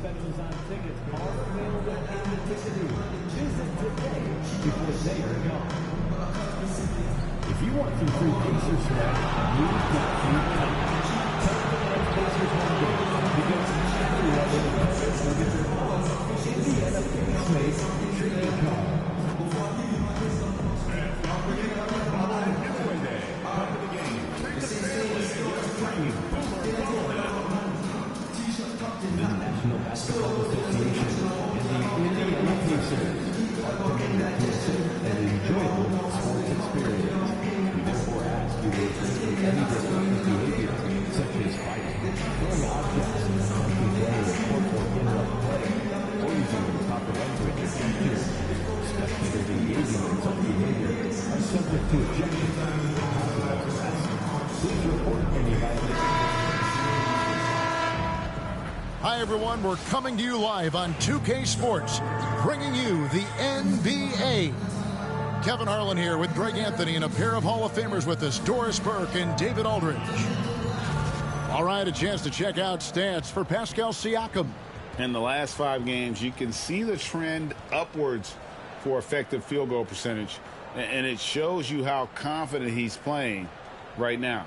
specials on tickets are available in the ticketing. Visit today before they are gone. If you want some free Pacers swag, you've got some time. Tell the fans Pacers one day because everyone in the Pacers will get their own Indiana Pace trading card. The National Basketball Association and the Indiana Pacers are committed to a safe and enjoyable sports experience. We therefore ask you to refrain from any destructive behavior, such as fighting, throwing objects, taking away or interrupt play, or using improper language or gestures. Spectators engaging in such behavior are subject to ejection, possible arrest. Please report any violations. Hi, everyone. We're coming to you live on 2K Sports, bringing you the NBA. Kevin Harlan here with Greg Anthony and a pair of Hall of Famers with us, Doris Burke and David Aldridge. All right, a chance to check out stats for Pascal Siakam. In the last 5 games, you can see the trend upwards for effective field goal percentage, and it shows you how confident he's playing right now.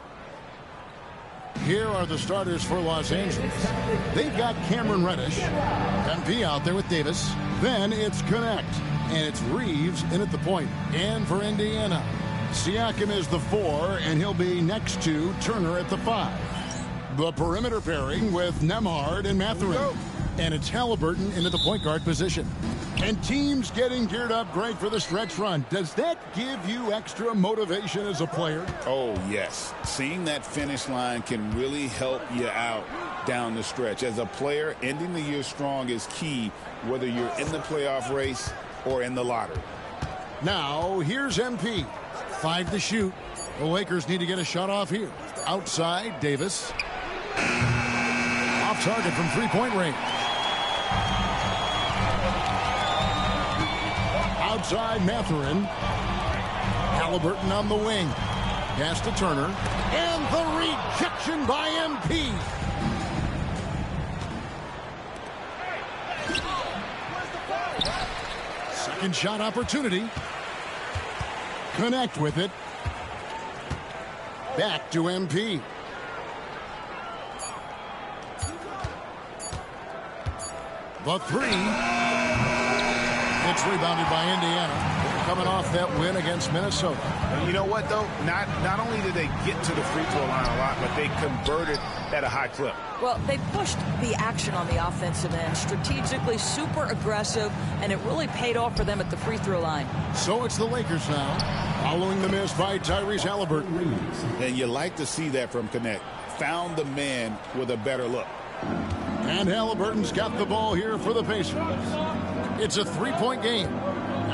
Here are the starters for Los Angeles. They've got Cameron Reddish, MP out there with Davis. Then it's Connect, and it's Reeves in at the point. And for Indiana, Siakam is the 4, and he'll be next to Turner at the 5. The perimeter pairing with Nembhard and Mathurin. And it's Halliburton into the point guard position. And teams getting geared up great for the stretch run. Does that give you extra motivation as a player? Oh, yes. Seeing that finish line can really help you out down the stretch. As a player, ending the year strong is key, whether you're in the playoff race or in the lottery. Now, here's MP. 5 to shoot. The Lakers need to get a shot off here. Outside, Davis. Off target from three-point range. Outside, Mathurin. Halliburton on the wing. Pass to Turner. And the rejection by MP. Second shot opportunity. Connect with it. Back to MP. The 3. It's rebounded by Indiana, coming off that win against Minnesota. You know what, though? Not only did they get to the free throw line a lot, but they converted at a high clip. Well, they pushed the action on the offensive end, strategically super aggressive, and it really paid off for them at the free throw line. So it's the Lakers now, following the miss by Tyrese Halliburton. And you like to see that from Connect. Found the man with a better look. And Halliburton's got the ball here for the Pacers. It's a 3-point game.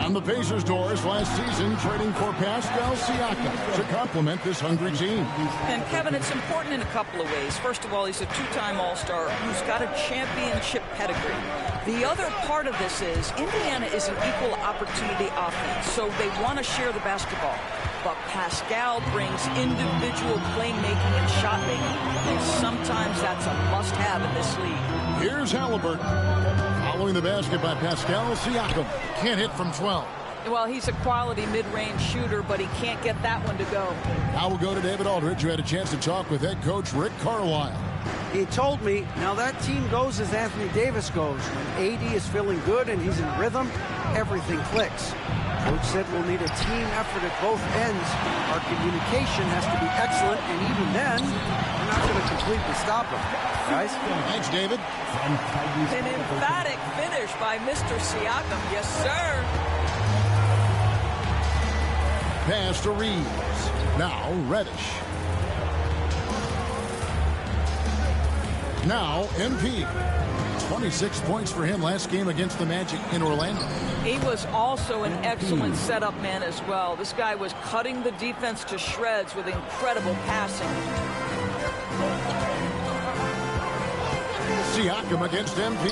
On the Pacers' doors last season, trading for Pascal Siakam to complement this hungry team. And, Kevin, it's important in a couple of ways. First of all, he's a 2-time All-Star who's got a championship pedigree. The other part of this is Indiana is an equal opportunity offense, so they want to share the basketball. But Pascal brings individual playmaking and shot making, and sometimes that's a must-have in this league. Here's Halliburton. Following the basket by Pascal Siakam. Can't hit from 12. Well, he's a quality mid-range shooter, but he can't get that one to go. Now we'll go to David Aldridge, who had a chance to talk with head coach Rick Carlisle. He told me, now that team goes as Anthony Davis goes. When AD is feeling good and he's in rhythm, everything clicks. Coach said we'll need a team effort at both ends. Our communication has to be excellent, and even then, we're not going to completely stop them. Guys? Thanks, David. An emphatic finish by Mr. Siakam. Yes, sir. Pass to Reeves. Now Reddish. Now MP. 26 points for him last game against the Magic in Orlando. He was also an excellent setup man as well. This guy was cutting the defense to shreds with incredible passing. Siakam against MP.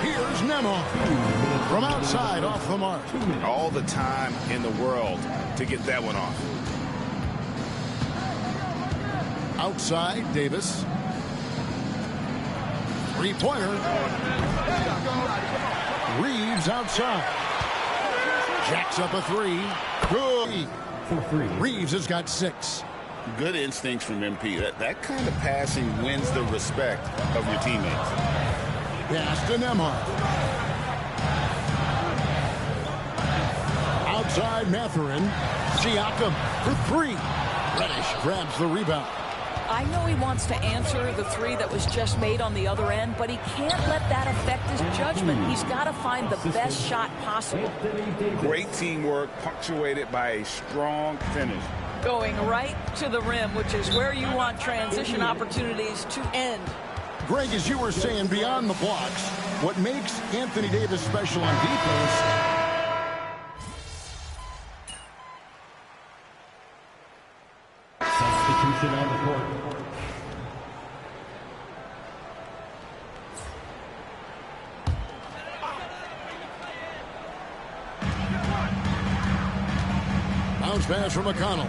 Here's Nembhard. From outside, off the mark. All the time in the world to get that one off. Three-pointer. Reeves outside. Jacks up a three. Good. For three. Reeves has got 6. Good instincts from MP. That kind of passing wins the respect of your teammates. Pass to Nembhard. Outside Mathurin. Siakam for 3. Reddish grabs the rebound. I know he wants to answer the three that was just made on the other end, but he can't let that affect his judgment. He's got to find the best shot possible. Great teamwork punctuated by a strong finish. Going right to the rim, which is where you want transition opportunities to end. Greg, as you were saying, beyond the blocks, what makes Anthony Davis special on defense... Substitution on the court. Bounce pass from McConnell.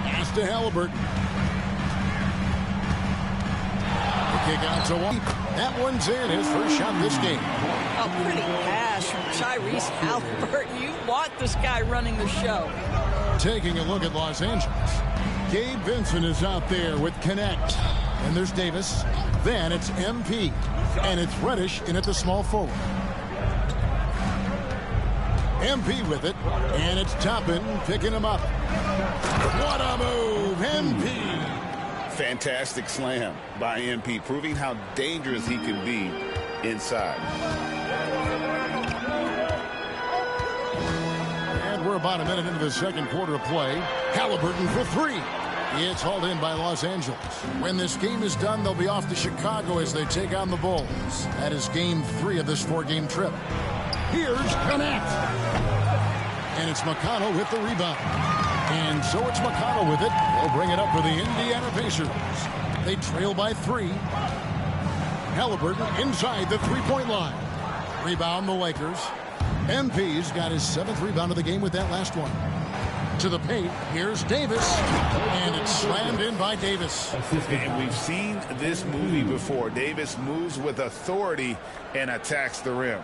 Pass to Halliburton. The kick out to one. That one's in. His first shot this game. A pretty pass from Tyrese Halliburton. You want this guy running the show. Taking a look at Los Angeles. Gabe Vincent is out there with Connect. And there's Davis. Then it's MP. And it's Reddish in at the small forward. MP with it. And it's Toppin picking him up. What a move. MP. Fantastic slam by MP, proving how dangerous he can be inside. We're about a minute into the second quarter of play. Halliburton for 3. It's hauled in by Los Angeles. When this game is done, they'll be off to Chicago as they take on the Bulls. That is game 3 of this 4-game trip. Here's Connect. And it's McConnell with the rebound. And so it's McConnell with it. They'll bring it up for the Indiana Pacers. They trail by 3. Halliburton inside the three-point line. Rebound the Lakers. MP's got his 7th rebound of the game with that last one. To the paint, here's Davis, and it's slammed in by Davis. And we've seen this movie before. Davis moves with authority and attacks the rim.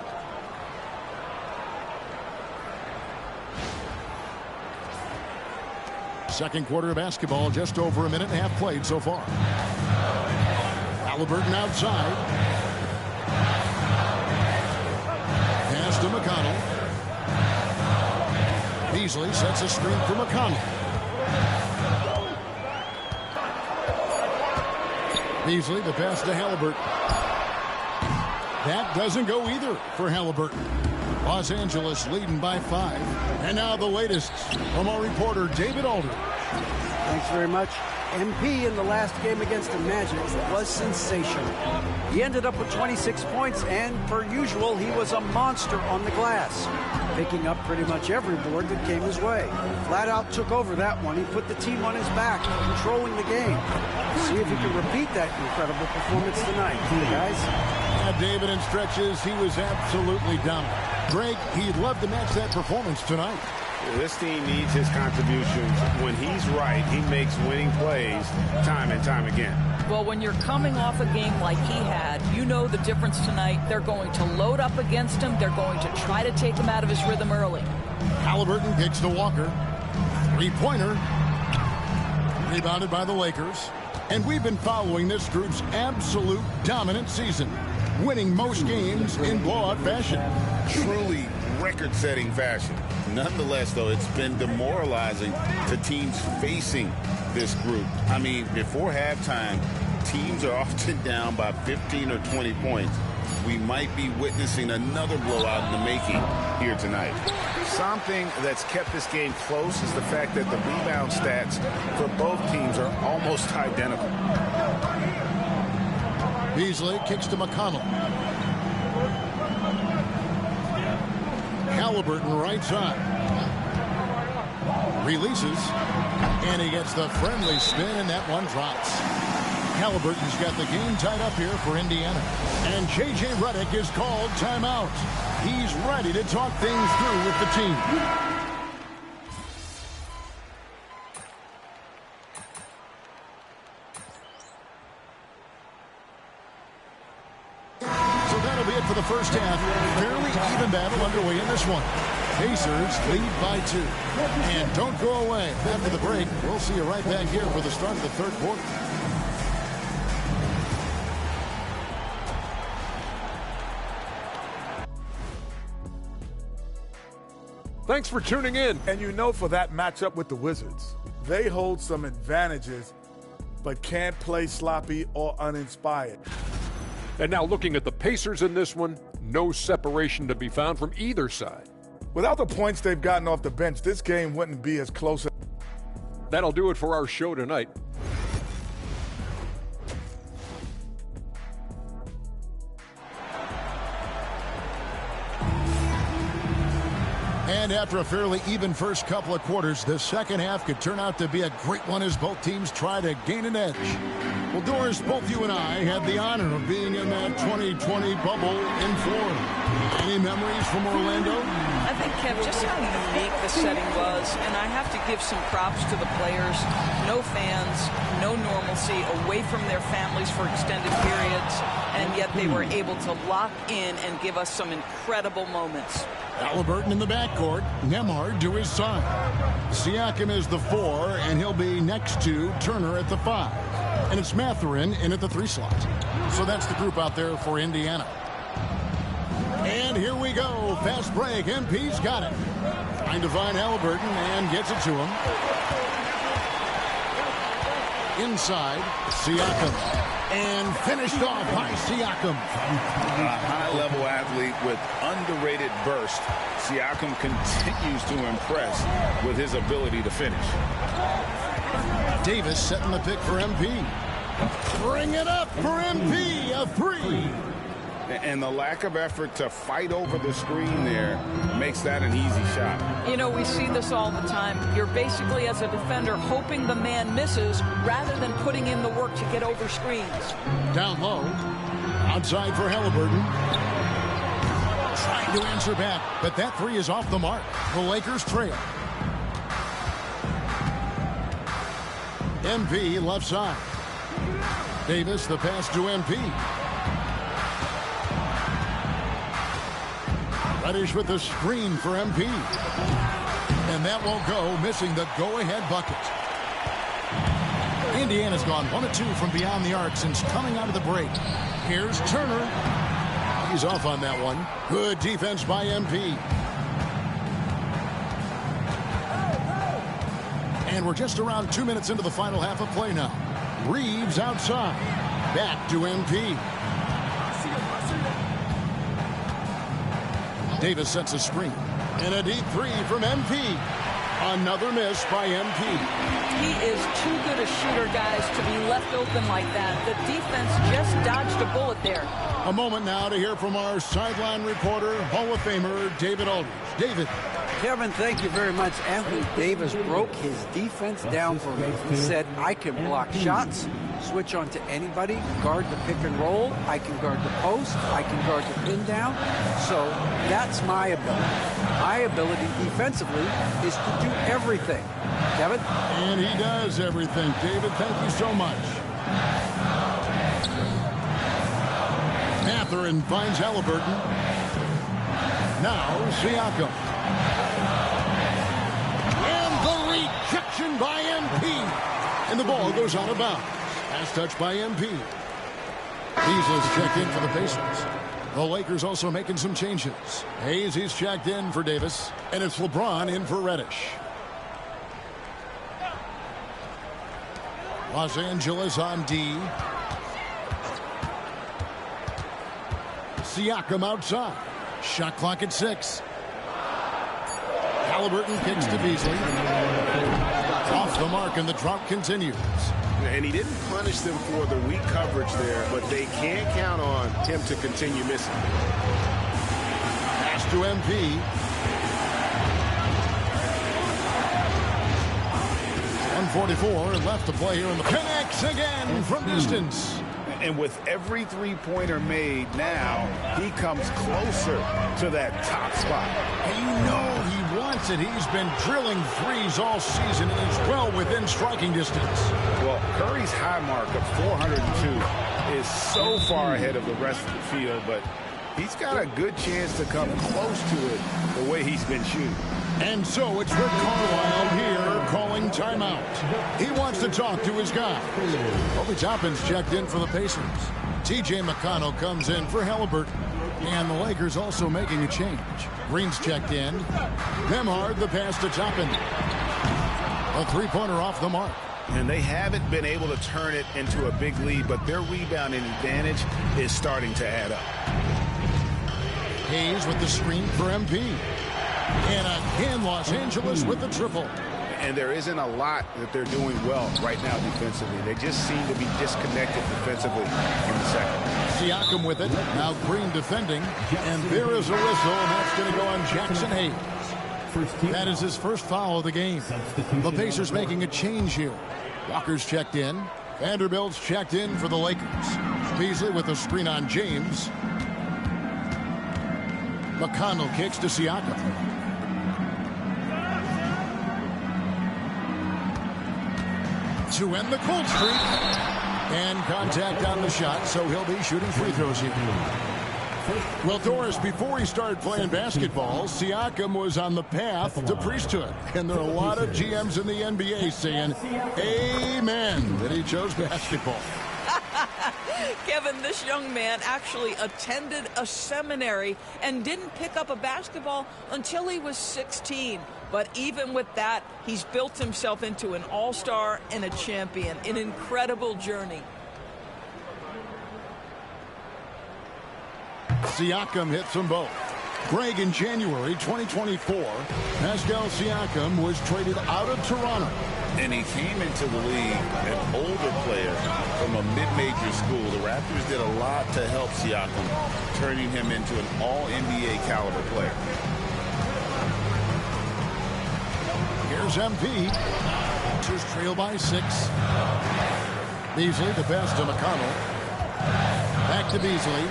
Second quarter of basketball, just over a minute and a half played so far. Halliburton outside. Pass to McConnell. Beasley sets a screen for McConnell. Beasley, the pass to Halliburton. That doesn't go either for Halliburton. Los Angeles leading by 5. And now the latest from our reporter, David Aldridge. Thanks very much. MP in the last game against the Magic was sensational. He ended up with 26 points, and per usual, he was a monster on the glass, picking up pretty much every board that came his way. Flat out took over that one. He put the team on his back, controlling the game. See if he can repeat that incredible performance tonight. Guys? Yeah, David, in stretches, he was absolutely dominant. Greg, he'd love to match that performance tonight. This team needs his contributions. When he's right, he makes winning plays time and time again. Well, when you're coming off a game like he had, you know the difference tonight. They're going to load up against him. They're going to try to take him out of his rhythm early. Halliburton kicks to Walker. Three-pointer. Rebounded by the Lakers. And we've been following this group's absolute dominant season, winning most games in blowout fashion. Truly record-setting fashion. Nonetheless, though, it's been demoralizing to teams facing this group. I mean, before halftime, teams are often down by 15 or 20 points. We might be witnessing another blowout in the making here tonight. Something that's kept this game close is the fact that the rebound stats for both teams are almost identical. Beasley kicks to McConnell. Halliburton right side. Releases. And he gets the friendly spin, and that one drops. Halliburton's got the game tied up here for Indiana. And J.J. Redick is called timeout. He's ready to talk things through with the team. for the first half. Fairly even battle underway in this one. Pacers lead by 2. And don't go away. After the break, we'll see you right back here for the start of the third quarter. Thanks for tuning in. And you know, for that matchup with the Wizards, they hold some advantages, but can't play sloppy or uninspired. And now looking at the Pacers in this one, no separation to be found from either side. Without the points they've gotten off the bench, this game wouldn't be as close. That'll do it for our show tonight. And after a fairly even first couple of quarters, the second half could turn out to be a great one as both teams try to gain an edge. Well, Doris, both you and I had the honor of being in that 2020 bubble in Florida. Any memories from Orlando? I think, Kev, just how unique the setting was, and I have to give some props to the players. No fans, no normalcy, away from their families for extended periods, and yet they were able to lock in and give us some incredible moments. Halliburton in the backcourt, Nembhard to his side. Siakam is the 4, and he'll be next to Turner at the 5. And it's Mathurin in at the 3 slot. So that's the group out there for Indiana. And here we go. Fast break. MP's got it. Trying to find Halliburton and gets it to him. Inside, Siakam. And finished off by Siakam. A high-level athlete with underrated burst. Siakam continues to impress with his ability to finish. Davis setting the pick for MP. Bring it up for MP. A 3. And the lack of effort to fight over the screen there makes that an easy shot. You know, we see this all the time. You're basically, as a defender, hoping the man misses rather than putting in the work to get over screens. Down low. Outside for Halliburton. Trying to answer back, but that 3 is off the mark. The Lakers trail. MP left side. Davis, the pass to MP. Reddish with the screen for MP. And that won't go, missing the go-ahead bucket. Indiana's gone 1 of 2 from beyond the arc since coming out of the break. Here's Turner. He's off on that one. Good defense by MP. And we're just around 2 minutes into the final half of play now. Reeves outside. Back to MP. Davis sets a screen. And a deep 3 from MP. Another miss by MP. He is too good a shooter, guys, to be left open like that. The defense just dodged a bullet there. A moment now to hear from our sideline reporter, Hall of Famer David Aldridge. David. Kevin, thank you very much. Anthony Davis broke his defense down for me. He said, I can block shots, switch on to anybody, guard the pick and roll, I can guard the post, I can guard the pin down. So that's my ability. My ability defensively is to do everything. Kevin? And he does everything. David, thank you so much. Mathurin finds Halliburton. Now Siakam. Rejection by MP. And the ball goes out of bounds. Pass touch by MP. Beasley's checked in for the Pacers. The Lakers also making some changes. Hayes, he's checked in for Davis. And it's LeBron in for Reddish. Los Angeles on D. Siakam outside. Shot clock at 6. Halliburton kicks to Beasley. Off the mark, and the drop continues. And he didn't punish them for the weak coverage there, but they can't count on him to continue missing. Pass to MP. 1:44 left to play here in the connects again from distance. And with every three-pointer made now, he comes closer to that top spot. And you know he wants it. He's been drilling threes all season, and he's well within striking distance. Well, Curry's high mark of 402 is so far ahead of the rest of the field, but He's got a good chance to come close to it the way he's been shooting. And so it's Rick Carlisle here calling timeout. He wants to talk to his guy. Obi Toppin's checked in for the Pacers. T.J. McConnell comes in for Halliburton. And the Lakers also making a change. Green's checked in. Nembhard the pass to Toppin. A three-pointer off the mark. And they haven't been able to turn it into a big lead, but their rebounding advantage is starting to add up. Hayes with the screen for MP. And again, Los Angeles with the triple. And there isn't a lot that they're doing well right now defensively. They just seem to be disconnected defensively in the second. Siakam with it. Now Green defending. And there is a whistle, and that's going to go on Jackson Hayes. That is his first foul of the game. The Pacers making a change here. Walker's checked in. Vanderbilt's checked in for the Lakers. Beasley with a screen on James. McConnell kicks to Siakam. To end the cold streak. And contact on the shot, so he'll be shooting free throws here. Well, Doris, before he started playing basketball, Siakam was on the path to priesthood. And there are a lot of GMs in the NBA saying, amen, that he chose basketball. Kevin, this young man actually attended a seminary and didn't pick up a basketball until he was 16. But even with that, he's built himself into an all-star and a champion. An incredible journey. Siakam hits them both. Greg, in January 2024, Pascal Siakam was traded out of Toronto. And he came into the league an older player from a mid-major school. The Raptors did a lot to help Siakam, turning him into an all-NBA caliber player. Here's MP. Pacers trail by 6. Beasley, the pass to McConnell. Back to Beasley.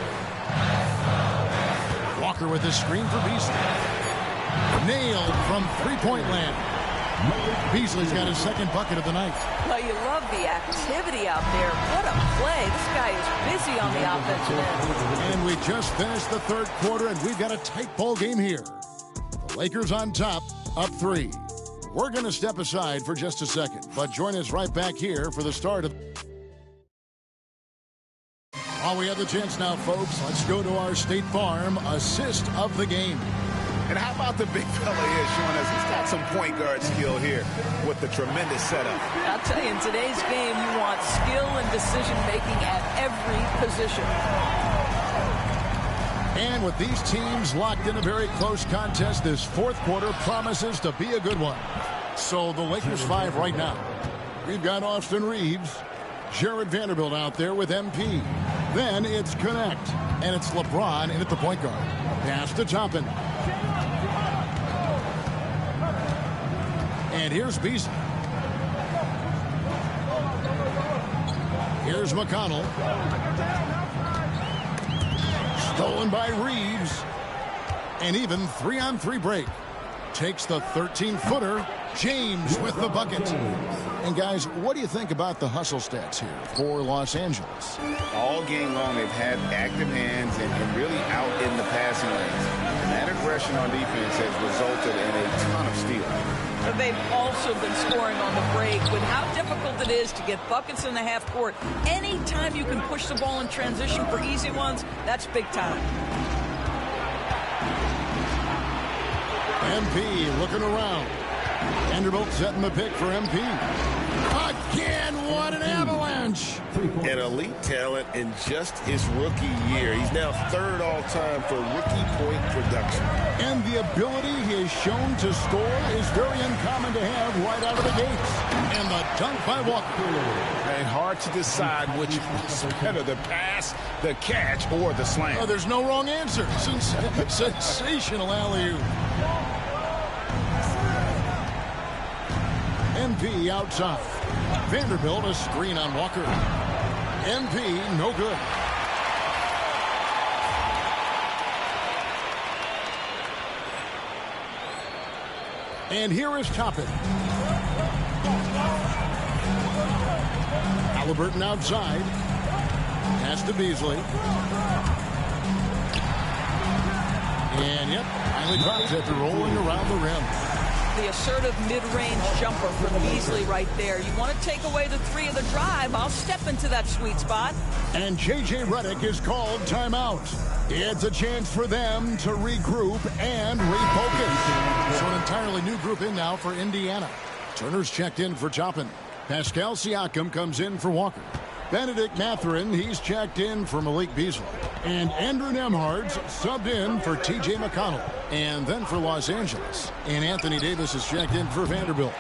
Walker with his screen for Beasley. Nailed from three-point land. Beasley's got his second bucket of the night. Well, you love the activity out there. What a play. This guy is busy on the offensive end. And we just finished the third quarter, and we've got a tight ball game here. The Lakers on top, up 3. We're going to step aside for just a second, but join us right back here for the start of... While we have the chance now, folks, let's go to our State Farm assist of the game. And how about the big fella here showing us he's got some point guard skill here with the tremendous setup. I'll tell you, in today's game, you want skill and decision-making at every position. And with these teams locked in a very close contest, this fourth quarter promises to be a good one. So the Lakers 5 right now. We've got Austin Reeves, Jared Vanderbilt out there with MP. Then it's Connect, and it's LeBron in at the point guard. Pass to Toppin. And here's Beasley. Here's McConnell. Stolen by Reeves. And even 3-on-3 break. Takes the 13-footer. James with the bucket. And guys, what do you think about the hustle stats here for Los Angeles? All game long, they've had active hands and really out in the passing lanes. And that aggression on defense has resulted in a ton of steals. But they've also been scoring on the break. With how difficult it is to get buckets in the half court, anytime you can push the ball in transition for easy ones, that's big time. MP looking around. Vanderbilt setting the pick for MP. Again, what an avalanche! An elite talent in just his rookie year. He's now third all-time for rookie point production. And the ability he has shown to score is very uncommon to have right out of the gates. And the dunk by Walker. And hard to decide which is better, the pass, the catch, or the slam. Oh, there's no wrong answer. Sensational alley-oop. MP outside. Vanderbilt a screen on Walker. MP no good. And here is Toppin. Halliburton outside. Pass to Beasley. And yep, finally drops after rolling around the rim. The assertive mid-range jumper from Beasley right there. You want to take away the three of the drive, I'll step into that sweet spot. And J.J. Redick is called timeout. It's a chance for them to regroup and refocus. So an entirely new group in now for Indiana. Turner's checked in for Toppin. Pascal Siakam comes in for Walker. Benedict Mathurin, he's checked in for Malik Beasley. And Andrew Nembhard's subbed in for T.J. McConnell. And then for Los Angeles. And Anthony Davis is checked in for Vanderbilt.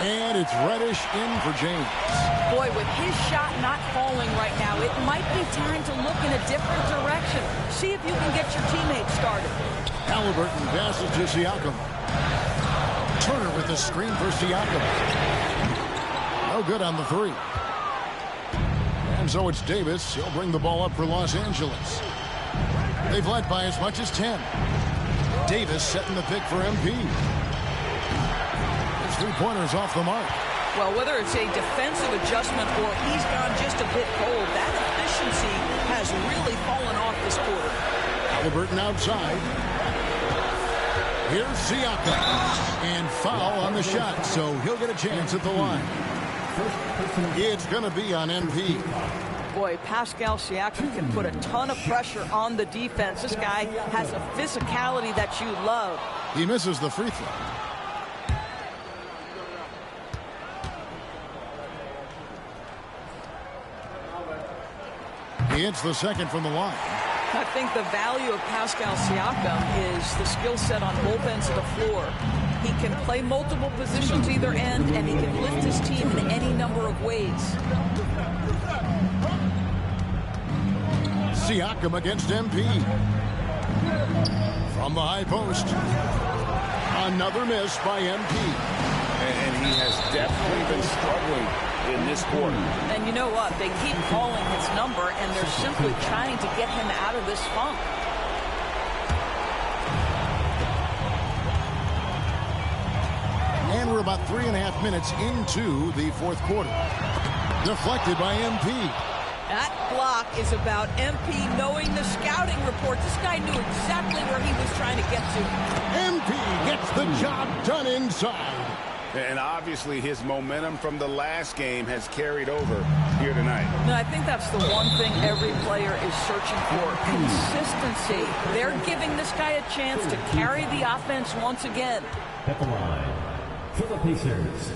And it's Reddish in for James. Boy, with his shot not falling right now, it might be time to look in a different direction. See if you can get your teammates started. Halliburton passes to Siakam. Turner with the screen for Siakam. No good on the three. And so it's Davis. He'll bring the ball up for Los Angeles. They've led by as much as 10. Davis setting the pick for MP. His three-pointers off the mark. Well, whether it's a defensive adjustment or he's gone just a bit cold, that efficiency has really fallen off this quarter. Halliburton outside. Here's Siakam. And foul on the shot, so he'll get a chance at the line. It's going to be on MP. Boy, Pascal Siakam can put a ton of pressure on the defense. This guy has a physicality that you love. He misses the free throw. He hits the second from the line. I think the value of Pascal Siakam is the skill set on both ends of the floor. He can play multiple positions either end, and he can lift his team in any number of ways. Siakam against MP. From the high post. Another miss by MP. And he has definitely been struggling in this quarter. And you know what? They keep calling his number, and they're simply trying to get him out of this funk. And we're about 3.5 minutes into the fourth quarter. Deflected by MP. That block is about MP knowing the scouting report. This guy knew exactly where he was trying to get to. MP gets the job done inside. And obviously his momentum from the last game has carried over here tonight. No, I think that's the one thing every player is searching for. Consistency. They're giving this guy a chance to carry the offense once again. At the line, for the Pacers,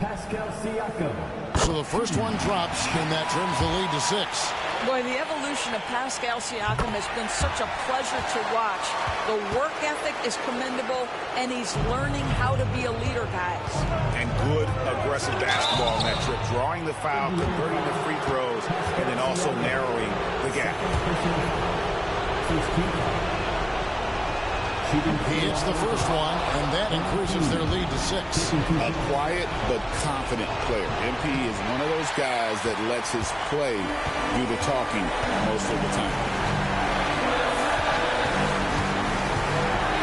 Pascal Siakam. So the first one drops, and that turns the lead to 6. Boy, the evolution of Pascal Siakam has been such a pleasure to watch. The work ethic is commendable, and he's learning how to be a leader, guys. And good aggressive basketball on that trip. Drawing the foul, converting the free throws, and then also narrowing the gap. He hits the first one, and that increases their lead to 6. A quiet but confident player. MP is one of those guys that lets his play do the talking most of the time.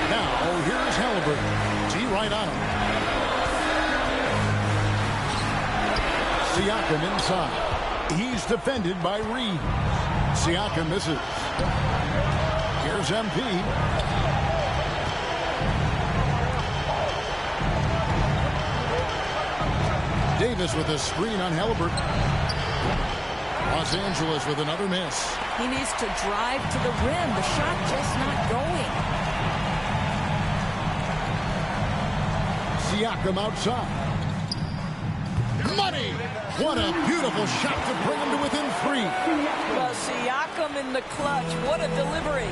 Now, here's Halliburton. T right on him. Siakam inside. He's defended by Reed. Siakam misses. Here's MP. Davis with a screen on Halliburton. Los Angeles with another miss. He needs to drive to the rim. The shot just not going. Siakam outside. Money! What a beautiful shot to bring him to within 3. Well, Siakam in the clutch. What a delivery.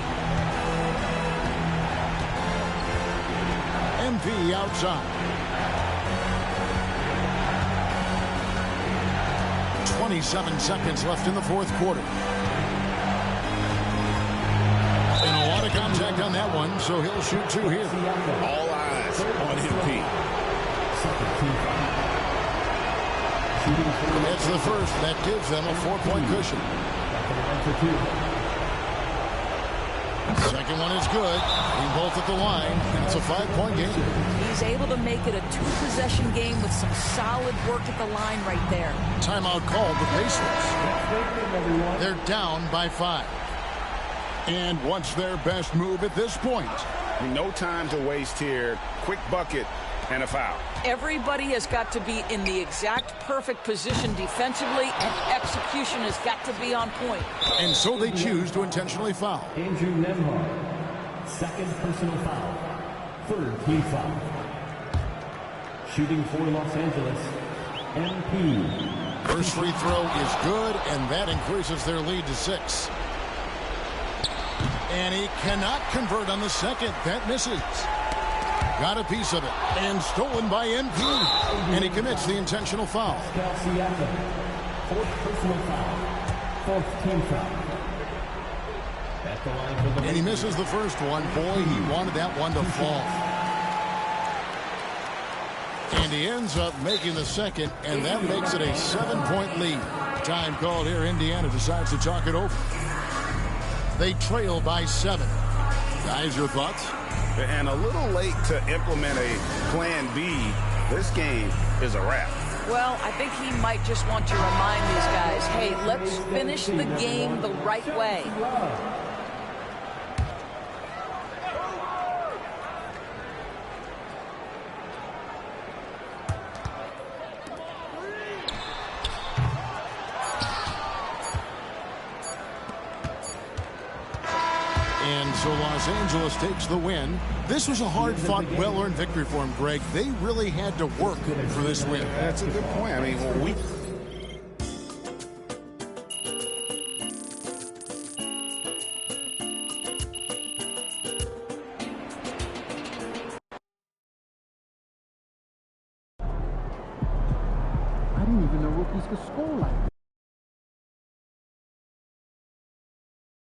MP outside. 27 seconds left in the fourth quarter. And a lot of contact on that one, so he'll shoot 2 here. All eyes on MP. That's the first. That gives them a 4-point cushion. Second one is good. Being both at the line. It's a 5-point game. He's able to make it a 2-possession game with some solid work at the line right there. Timeout called the Pacers. They're down by 5. And what's their best move at this point? No time to waste here. Quick bucket and a foul. Everybody has got to be in the exact perfect position defensively, and execution has got to be on point. And so they choose to intentionally foul. Andrew Nemhard, second personal foul, third team foul. Shooting for Los Angeles, MP. First free throw is good, and that increases their lead to 6. And he cannot convert on the second. That misses. Got a piece of it. And stolen by MP. And he commits the intentional foul. Fourth personal foul. Fourth team foul. At the line for the and he misses the first one. Boy, he wanted that one to fall. And he ends up making the second, and that makes it a 7-point lead. Time called here. Indiana decides to talk it over. They trail by 7. Guys, your thoughts? And a little late to implement a plan B. This game is a wrap. Well, I think he might just want to remind these guys, hey, let's finish the game the right way. And so Los Angeles takes the win. This was a hard-fought, well-earned victory for him, Greg. They really had to work for this win. That's a good point. I mean, we... I didn't even know rookies could score like that.